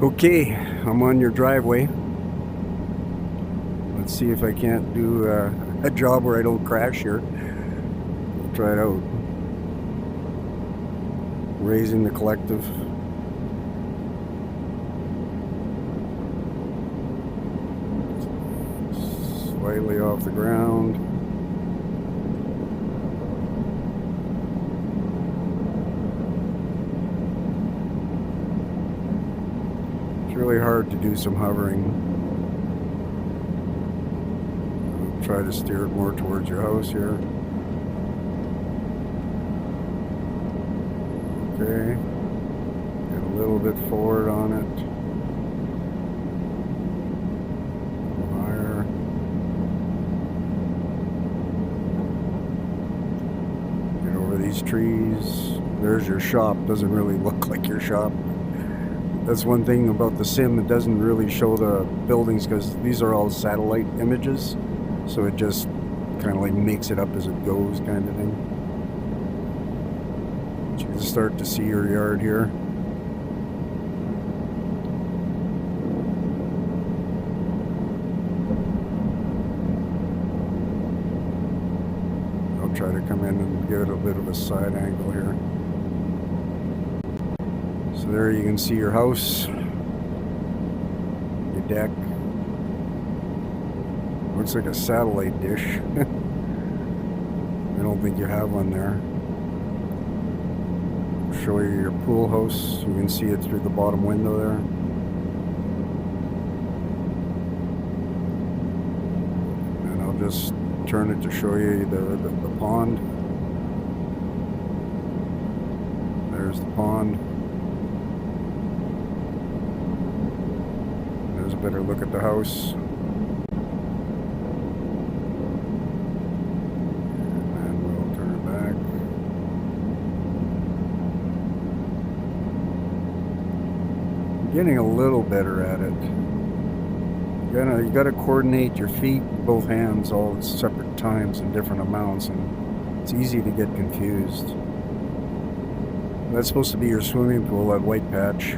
Okay, I'm on your driveway. Let's see if I can't do a job where I don't crash here. We'll try it out. Raising the collective. Slightly off the ground. It's really hard to do some hovering. I'll try to steer it more towards your house here. Okay. Get a little bit forward on it. A little higher. Get over these trees. There's your shop. Doesn't really look like your shop. That's one thing about the sim, it doesn't really show the buildings because these are all satellite images, so it just kind of like makes it up as it goes kind of thing. You can start to see your yard here. I'll try to come in and give it a bit of a side angle here. So there you can see your house, your deck. Looks like a satellite dish. I don't think you have one there. I'll show you your pool house. You can see it through the bottom window there. And I'll just turn it to show you the pond. There's the pond. There's a better look at the house. And we'll turn it back. Getting a little better at it. You gotta coordinate your feet, both hands, all at separate times in different amounts, and it's easy to get confused. That's supposed to be your swimming pool, that white patch.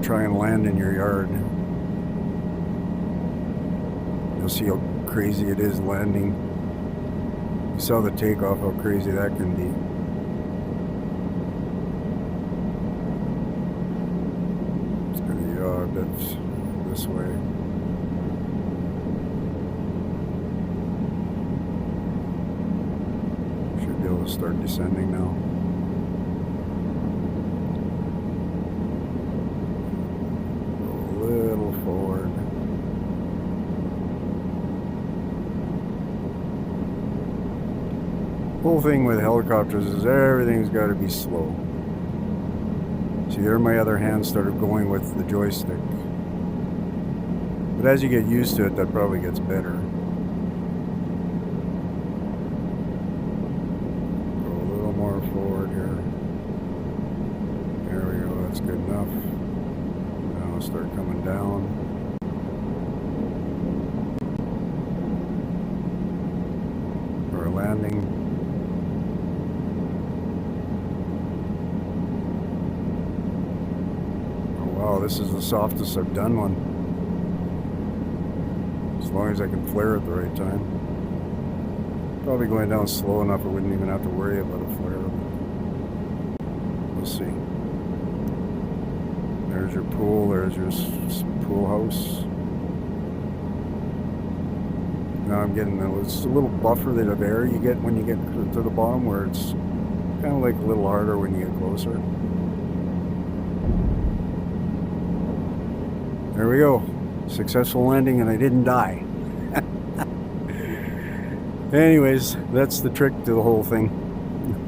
Try and land in your yard. You'll see how crazy it is landing. You saw the takeoff, how crazy that can be. It's going to yaw a bit this way. Should be able to start descending now. Forward. Whole thing with helicopters is everything's got to be slow. See, there my other hand started going with the joystick. But as you get used to it, that probably gets better. Go a little more forward here. There we go, that's good enough. Now start coming down. For a landing. Oh wow, this is the softest I've done one. As long as I can flare at the right time. Probably going down slow enough I wouldn't even have to worry about a flare. We'll see. There's your pool, there's your pool house. Now I'm getting it's a little buffer that of air you get when you get to the bottom, where it's kind of like a little harder when you get closer. There we go. Successful landing, and I didn't die. Anyways, that's the trick to the whole thing.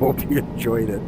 Hope you enjoyed it.